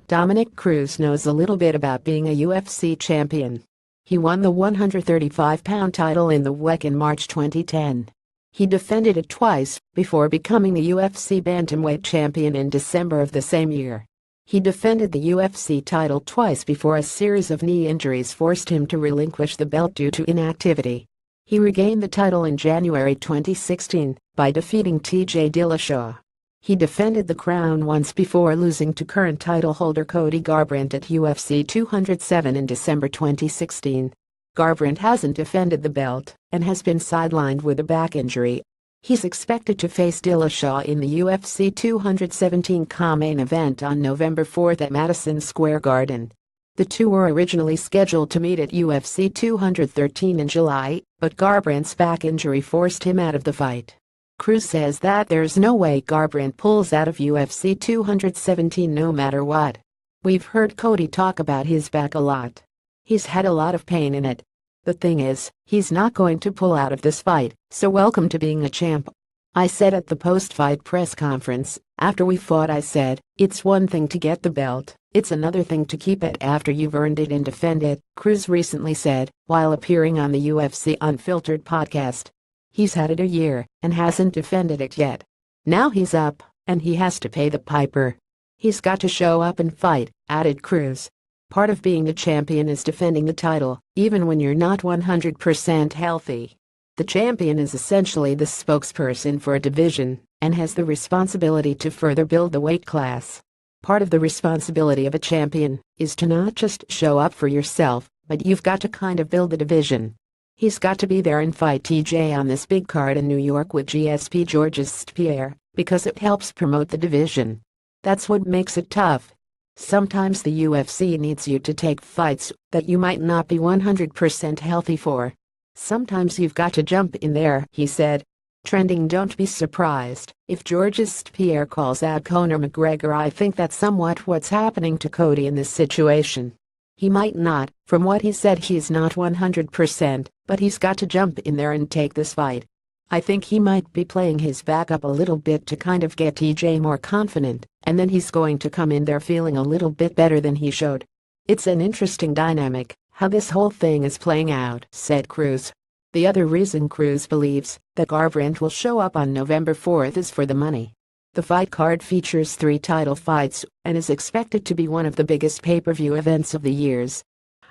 Dominick Cruz knows a little bit about being a UFC champion. He won the 135-pound title in the WEC in March 2010. He defended it twice before becoming the UFC bantamweight champion in December of the same year. He defended the UFC title twice before a series of knee injuries forced him to relinquish the belt due to inactivity. He regained the title in January 2016 by defeating TJ Dillashaw. He defended the crown once before losing to current title holder Cody Garbrandt at UFC 207 in December 2016. Garbrandt hasn't defended the belt and has been sidelined with a back injury. He's expected to face Dillashaw in the UFC 217 co-main event on November 4 at Madison Square Garden. The two were originally scheduled to meet at UFC 213 in July, but Garbrandt's back injury forced him out of the fight. Cruz says that there's no way Garbrandt pulls out of UFC 217 no matter what. "We've heard Cody talk about his back a lot. He's had a lot of pain in it. The thing is, he's not going to pull out of this fight, so welcome to being a champ. I said at the post-fight press conference, after we fought, I said, it's one thing to get the belt, it's another thing to keep it after you've earned it and defend it," Cruz recently said, while appearing on the UFC Unfiltered podcast. He's had it a year and hasn't defended it yet. Now he's up, and he has to pay the piper. He's got to show up and fight, added Cruz. Part of being the champion is defending the title, even when you're not 100% healthy. The champion is essentially the spokesperson for a division and has the responsibility to further build the weight class. Part of the responsibility of a champion is to not just show up for yourself, but you've got to kind of build the division. He's got to be there and fight TJ on this big card in New York with GSP Georges St-Pierre, because it helps promote the division. That's what makes it tough. Sometimes the UFC needs you to take fights that you might not be 100% healthy for. Sometimes you've got to jump in there, he said. Trending: don't be surprised if Georges St-Pierre calls out Conor McGregor. I think that's somewhat what's happening to Cody in this situation. He might not, from what he said he's not 100%, but he's got to jump in there and take this fight. I think he might be playing his back up a little bit to kind of get TJ more confident, and then he's going to come in there feeling a little bit better than he showed. It's an interesting dynamic, how this whole thing is playing out, said Cruz. The other reason Cruz believes that Garbrandt will show up on November 4th is for the money. The fight card features 3 title fights and is expected to be one of the biggest pay-per-view events of the years.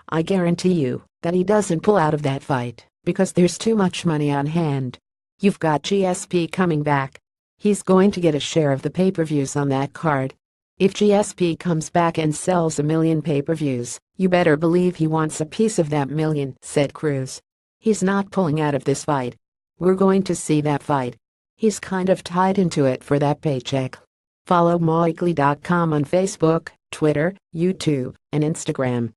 I guarantee you that he doesn't pull out of that fight because there's too much money on hand. You've got GSP coming back. He's going to get a share of the pay-per-views on that card. If GSP comes back and sells 1 million pay-per-views, you better believe he wants a piece of that million, said Cruz. He's not pulling out of this fight. We're going to see that fight. He's kind of tied into it for that paycheck. Follow mmaweekly.com on Facebook, Twitter, YouTube, and Instagram.